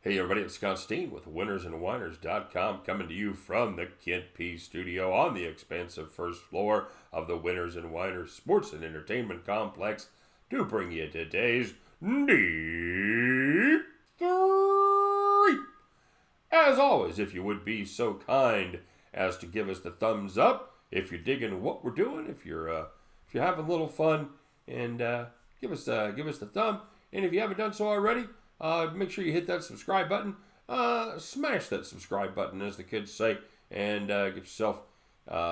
Hey everybody, it's Scott Steen with winnersandwhiners.com coming to you from the Kent P studio on the expansive first floor of the Winners and Whiners Sports and Entertainment Complex to bring you today's Deep-3. As always, if you would be so kind as to give us the thumbs up, if you're digging what we're doing, if you're having a little fun, and give us the thumb. And if you haven't done so already, make sure you hit that subscribe button. Smash that subscribe button, as the kids say, and get yourself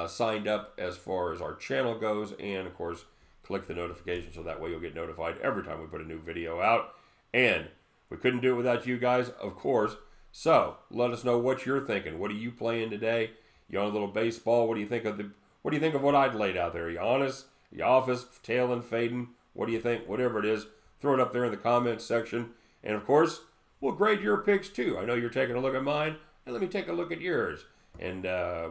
signed up as far as our channel goes. And, of course, click the notification so that way you'll get notified every time we put a new video out. And we couldn't do it without you guys, of course. So let us know what you're thinking. What are you playing today? You on a little baseball? What do you think of what I'd laid out there? Are you honest? Are you office? Tailing, fading? What do you think? Whatever it is, throw it up there in the comments section. And, of course, we'll grade your picks, too. I know you're taking a look at mine, and let me take a look at yours. And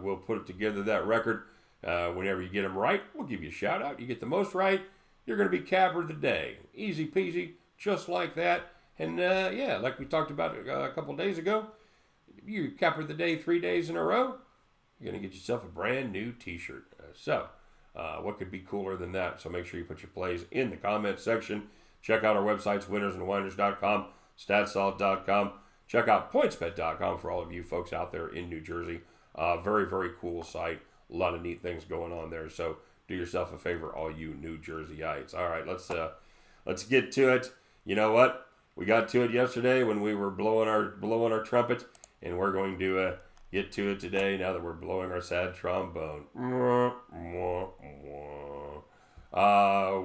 we'll put it together, that record. Whenever you get them right, we'll give you a shout-out. You get the most right, you're going to be capper of the day. Easy peasy, just like that. And, yeah, like we talked about a couple days ago, you capper the day 3 days in a row, you're going to get yourself a brand new T-shirt. So, what could be cooler than that? So make sure you put your plays in the comments section. Check out our websites, winnersandwhiners.com, statsolid.com. Check out pointsbet.com for all of you folks out there in New Jersey. Very, very cool site. A lot of neat things going on there. So do yourself a favor, all you New Jerseyites. All right, let's get to it. You know what? We got to it yesterday when we were blowing our trumpet, and we're going to get to it today now that we're blowing our sad trombone.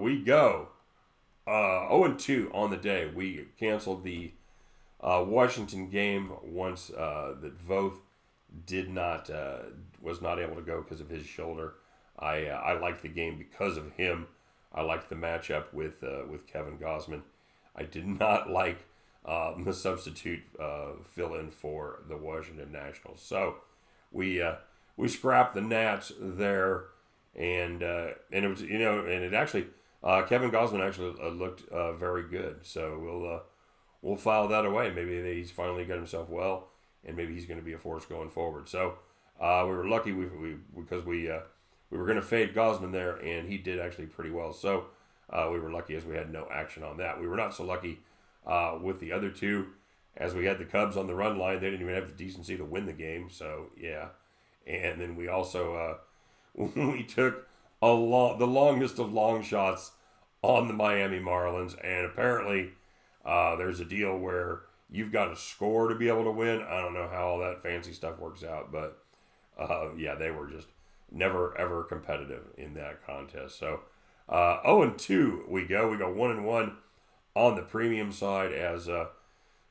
We go 0-2 on the day. We canceled the Washington game once that Voth was not able to go because of his shoulder. I liked the game because of him. I liked the matchup with Kevin Gausman. I did not like the substitute fill-in for the Washington Nationals. So we scrapped the Nats there, and it was and it actually Kevin Gausman actually looked very good. So we'll file that away. Maybe he's finally got himself well, and maybe he's going to be a force going forward. So we were lucky because we were going to fade Gausman there, and he did actually pretty well. So we were lucky as we had no action on that. We were not so lucky with the other two, as we had the Cubs on the run line. They didn't even have the decency to win the game. So yeah, and then we also we took the longest of long shots on the Miami Marlins, and apparently there's a deal where you've got to score to be able to win. I don't know how all that fancy stuff works out, but yeah, they were just never ever competitive in that contest. So 0-2 we go 1-1 on the premium side, as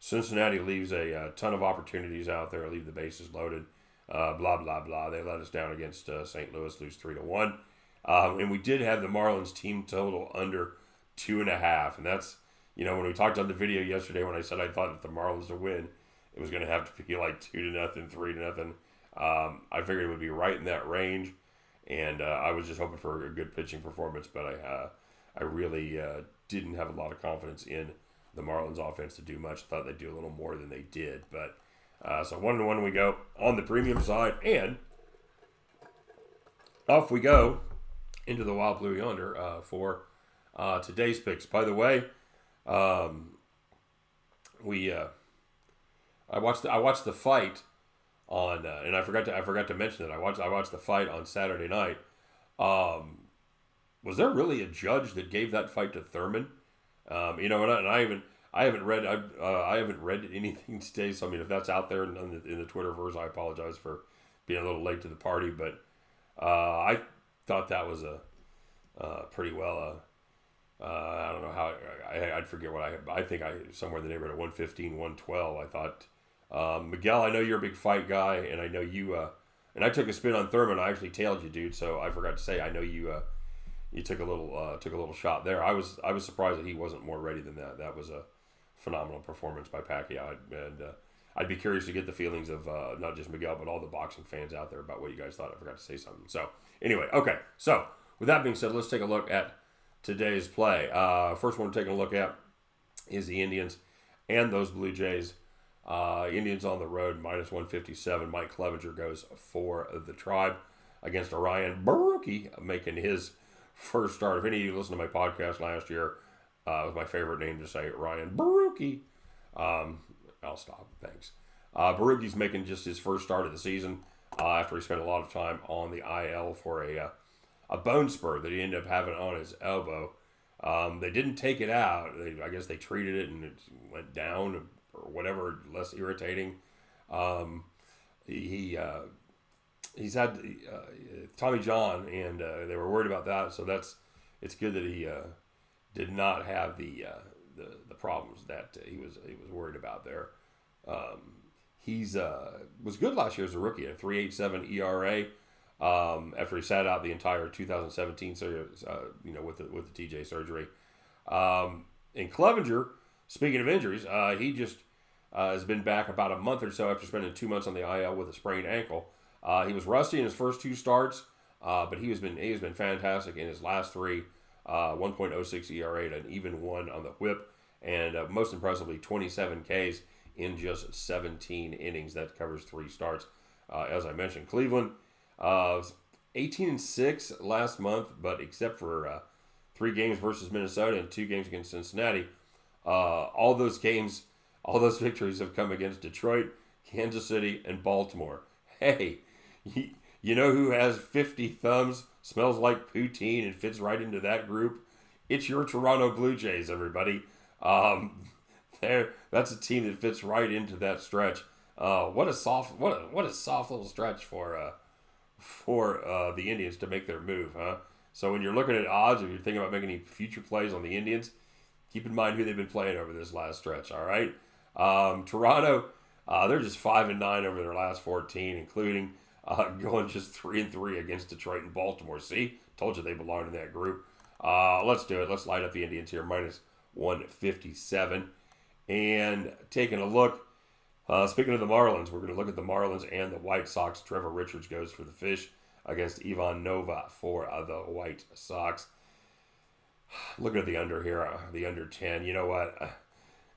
Cincinnati leaves a ton of opportunities out there, leave the bases loaded, blah blah blah. They let us down against St. Louis, lose 3-1. And we did have the Marlins team total under 2.5, and that's, when we talked on the video yesterday, when I said I thought that the Marlins to win, it was going to have to be like 2-0, 3-0. I figured it would be right in that range, and I was just hoping for a good pitching performance, but I really didn't have a lot of confidence in the Marlins offense to do much. I thought they'd do a little more than they did, but so 1-1 we go on the premium side, and off we go into the Wild Blue Yonder for today's picks. By the way, I watched the fight on, and I forgot to mention that I watched the fight on Saturday night. Was there really a judge that gave that fight to Thurman? And I haven't read anything today. So I mean, if that's out there in the Twitterverse, I apologize for being a little late to the party. But I thought that was a pretty well. I don't know how I'd forget what I think somewhere in the neighborhood of 115, 112. I thought Miguel, I know you're a big fight guy, and I know you. And I took a spin on Thurman. I actually tailed you, dude. So I forgot to say, I know you. You took a little shot there. I was surprised that he wasn't more ready than that. That was a phenomenal performance by Pacquiao, and I'd be curious to get the feelings of not just Miguel but all the boxing fans out there about what you guys thought. I forgot to say something. So anyway, okay. So with that being said, let's take a look at today's play. First one we're taking a look at is the Indians and those Blue Jays Indians on the road, minus 157. Mike Clevenger goes for the Tribe against Ryan Baruki, making his first start. If any of you listened to my podcast last year, it was my favorite name to say, Ryan Baruki. I'll stop. Thanks. Baruki's making just his first start of the season after he spent a lot of time on the IL for a bone spur that he ended up having on his elbow. They didn't take it out. I guess they treated it and it went down or whatever, less irritating. He's had Tommy John, and they were worried about that. So it's good that he did not have the problems that he was worried about there. He's was good last year as a rookie at a 3.87 ERA. After he sat out the entire 2017 series, with the TJ surgery. And Clevenger, speaking of injuries, he just has been back about a month or so after spending 2 months on the IL with a sprained ankle. He was rusty in his first two starts, but he has been fantastic in his last three. 1.06 ERA and an even one on the whip, and most impressively 27 Ks in just 17 innings. That covers 3 starts. As I mentioned, Cleveland 18-6 last month, but except for 3 games versus Minnesota and 2 games against Cincinnati, all those victories have come against Detroit, Kansas City, and Baltimore. Hey, you know who has 50 thumbs, smells like poutine, and fits right into that group? It's your Toronto Blue Jays, everybody. That's a team that fits right into that stretch. What a soft little stretch for the Indians to make their move, huh? So when you're looking at odds, if you're thinking about making any future plays on the Indians, keep in mind who they've been playing over this last stretch. All right, Toronto, they're just 5-9 over their last 14, including going just 3-3 against Detroit and Baltimore. See, told you they belong in that group. Let's do it. Let's light up the Indians here, minus 157, and taking a look. Speaking of the Marlins, we're going to look at the Marlins and the White Sox. Trevor Richards goes for the Fish against Ivan Nova for the White Sox. Looking at the under here, the under 10. You know what?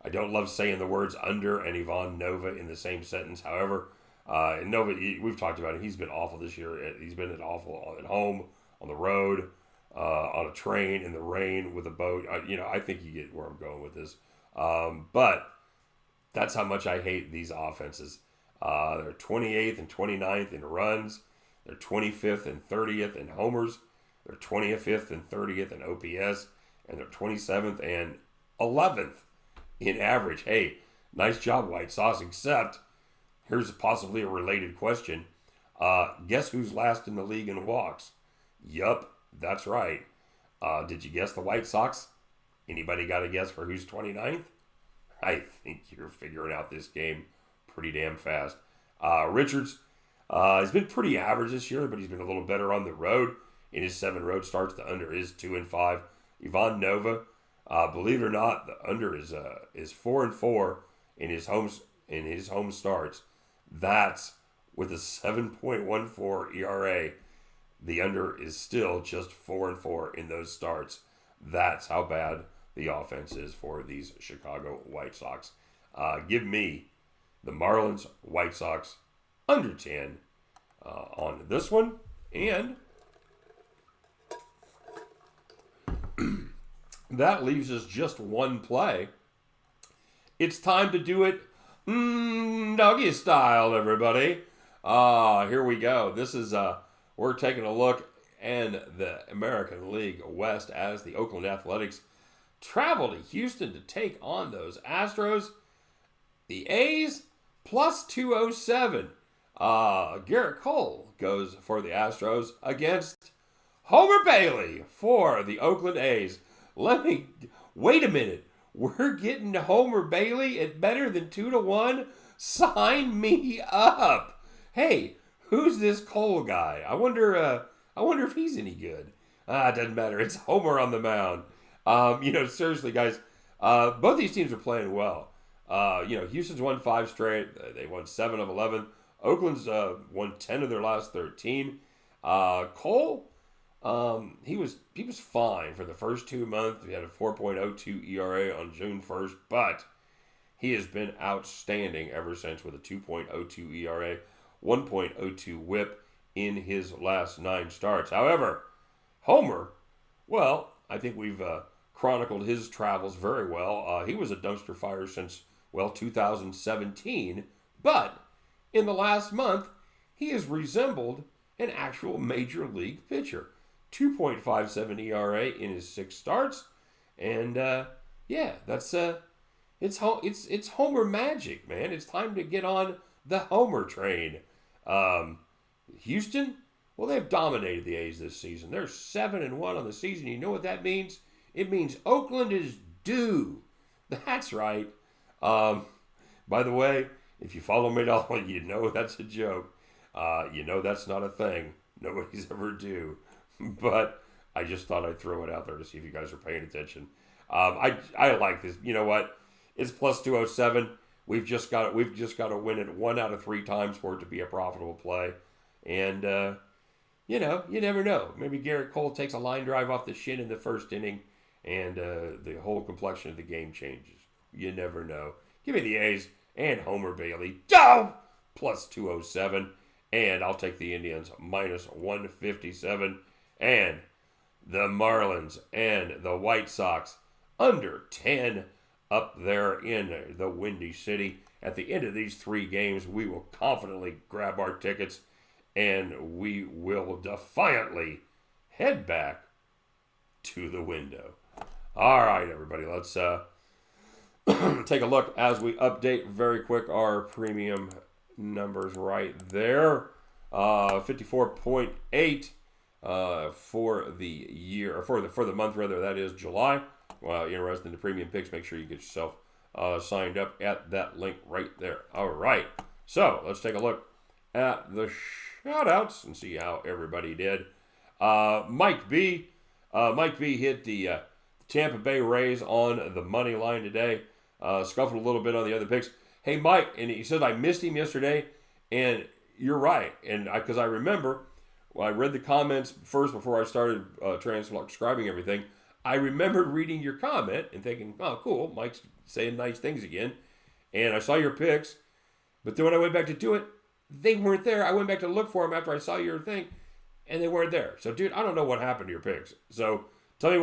I don't love saying the words under and Ivan Nova in the same sentence. However, Nova, we've talked about it. He's been awful this year. He's been awful at home, on the road, on a train, in the rain, with a boat. I think you get where I'm going with this. But that's how much I hate these offenses. They're 28th and 29th in runs. They're 25th and 30th in homers. They're 25th and 30th in OPS. And they're 27th and 11th in average. Hey, nice job, White Sox, except here's possibly a related question. Guess who's last in the league in walks? Yup, that's right. Did you guess the White Sox? Anybody got a guess for who's 29th? I think you're figuring out this game pretty damn fast. Richards has been pretty average this year, but he's been a little better on the road. In his 7 road starts, the under is 2-5. Ivan Nova, believe it or not, the under is 4-4 in his home starts. That's with a 7.14 ERA. The under is still just 4-4 in those starts. That's how bad the offense is for these Chicago White Sox. Give me the Marlins White Sox under 10 on this one. And that leaves us just one play. It's time to do it doggy style, everybody. Here we go. This is, we're taking a look in the American League West as the Oakland Athletics travel to Houston to take on those Astros. The A's plus 207. Garrett Cole goes for the Astros against Homer Bailey for the Oakland A's. Wait a minute. We're getting Homer Bailey at better than 2-1? Sign me up. Hey, who's this Cole guy? I wonder if he's any good. It doesn't matter. It's Homer on the mound. Seriously, guys, both these teams are playing well. Houston's won 5 straight. They won 7 of 11. Oakland's won 10 of their last 13. Cole, he was fine for the first 2 months. He had a 4.02 ERA on June 1st, but He has been outstanding ever since with a 2.02 ERA, 1.02 WHIP in his last 9 starts. However, Homer, well, I think we've chronicled his travels very well. He was a dumpster fire since, 2017, but in the last month, he has resembled an actual major league pitcher. 2.57 ERA in his 6 starts, and that's it's Homer magic, man. It's time to get on the Homer train. Houston, well, they've dominated the A's this season. They're 7-1 on the season. You know what that means? It means Oakland is due. That's right. By the way, if you follow me at all, you know that's a joke. You know that's not a thing. Nobody's ever due. But I just thought I'd throw it out there to see if you guys are paying attention. I like this. You know what? It's plus 207. We've just got to win it 1 out of 3 times for it to be a profitable play. And you never know. Maybe Garrett Cole takes a line drive off the shin in the first inning, and the whole complexion of the game changes. You never know. Give me the A's and Homer Bailey. Go! Plus 207. And I'll take the Indians minus 157. And the Marlins and the White Sox under 10 up there in the Windy City. At the end of these 3 games, we will confidently grab our tickets and we will defiantly head back to the window. All right, everybody, let's take a look as we update very quick our premium numbers right there. 54.8 for the year, or for the month rather. That is July. Well, you're interested in the premium picks, make sure you get yourself signed up at that link right there. All right. So let's take a look at the shout-outs and see how everybody did. Mike B hit the Tampa Bay Rays on the money line today. Scuffled a little bit on the other picks. Hey, Mike, and he said I missed him yesterday, and you're right. And because I remember, I read the comments first before I started transcribing everything. I remembered reading your comment and thinking, oh, cool, Mike's saying nice things again. And I saw your picks, but then when I went back to do it, they weren't there. I went back to look for them after I saw your thing, and they weren't there. So, dude, I don't know what happened to your picks. So tell me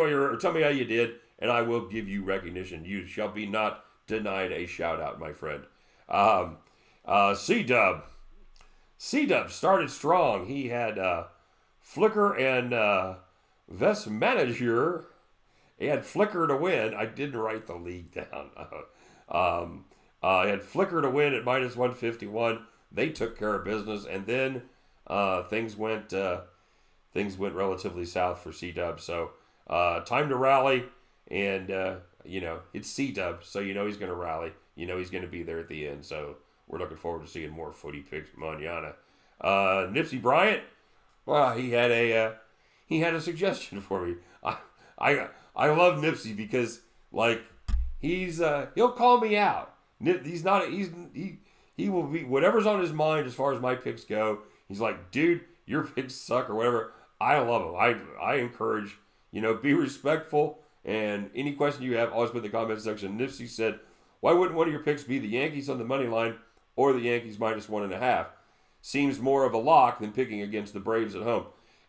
how you did, and I will give you recognition. You shall be not denied a shout out, my friend. C-Dub started strong. He had Flicker and Vest Manager. He had Flicker to win. I didn't write the league down. He had Flicker to win at minus 151. They took care of business, and then things went relatively south for C-Dub. So time to rally, and it's C-Dub, so he's going to rally. He's going to be there at the end. So we're looking forward to seeing more footy picks manana. Nipsey Bryant, well, he had a suggestion for me. I love Nipsey because he'll call me out. He will be whatever's on his mind as far as my picks go. He's like, dude, your picks suck or whatever. I love him. I encourage, be respectful, and any question you have, always put in the comment section. Nipsey said, why wouldn't one of your picks be the Yankees on the money line or the Yankees minus 1.5? Seems more of a lock than picking against the Braves at home.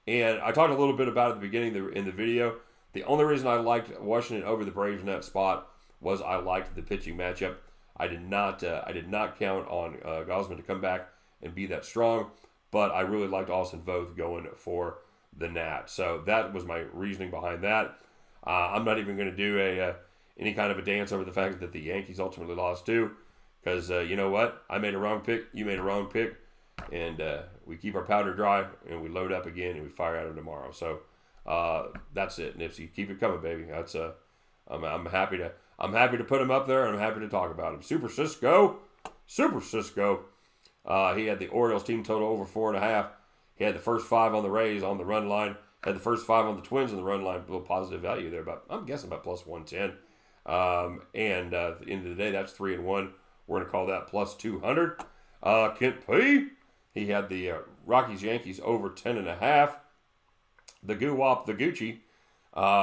And I talked a little bit about it at the beginning in the video. The only reason I liked Washington over the Braves in that spot was I liked the pitching matchup. I did not count on Gosman to come back and be that strong, but I really liked Austin Voth going for the Nats. So that was my reasoning behind that. I'm not even going to do any kind of a dance over the fact that the Yankees ultimately lost too, because you know what? I made a wrong pick. You made a wrong pick, and we keep our powder dry and we load up again and we fire at them tomorrow. So that's it, Nipsey. Keep it coming, baby. That's I'm happy to put him up there, and I'm happy to talk about him. Super Cisco. He had the Orioles team total over 4.5. He had the first 5 on the Rays on the run line. Had the first 5 on the Twins on the run line. A little positive value there, but I'm guessing about plus 110. And at the end of the day, that's 3-1. We're going to call that plus 200. Kent P. He had the Rockies Yankees over 10.5. The Goo-Wop, the Gucci.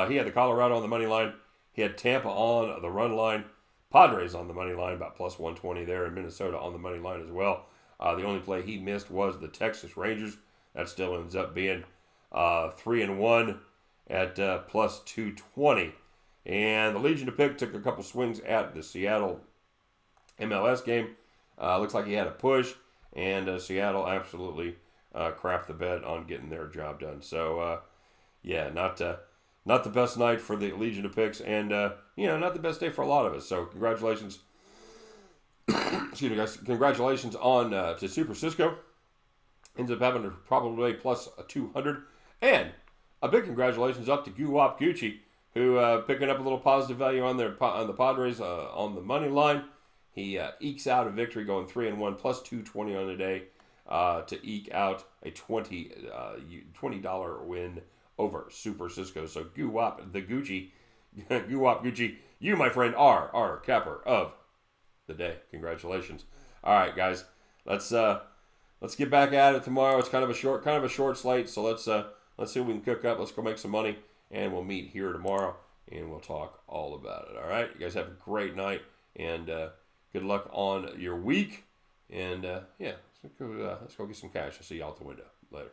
He had the Colorado on the money line. He had Tampa on the run line. Padres on the money line, about plus 120 there, and Minnesota on the money line as well. The only play he missed was the Texas Rangers. That still ends up being 3-1 at plus 220. And the Legion to Pick took a couple swings at the Seattle MLS game. Looks like he had a push, and Seattle absolutely crapped the bed on getting their job done. So, yeah, not the best night for the Legion of Picks, and not the best day for a lot of us. So, congratulations, excuse me, guys. Congratulations on to Super Cisco. Ends up having a probably plus 200, and a big congratulations up to Guwap Gucci, who picking up a little positive value on the Padres on the money line. He ekes out a victory, going 3-1 plus 220 on the day to eke out a $20 win over Super Cisco. So Guwap the Gucci, Guwap Gucci, you my friend are our capper of the day. Congratulations. All right, guys, let's get back at it tomorrow. It's kind of a short slate, so let's see what we can cook up. Let's go make some money, and we'll meet here tomorrow, and we'll talk all about it. All right, you guys have a great night, and good luck on your week. And let's go get some cash. I'll see y'all at the window later.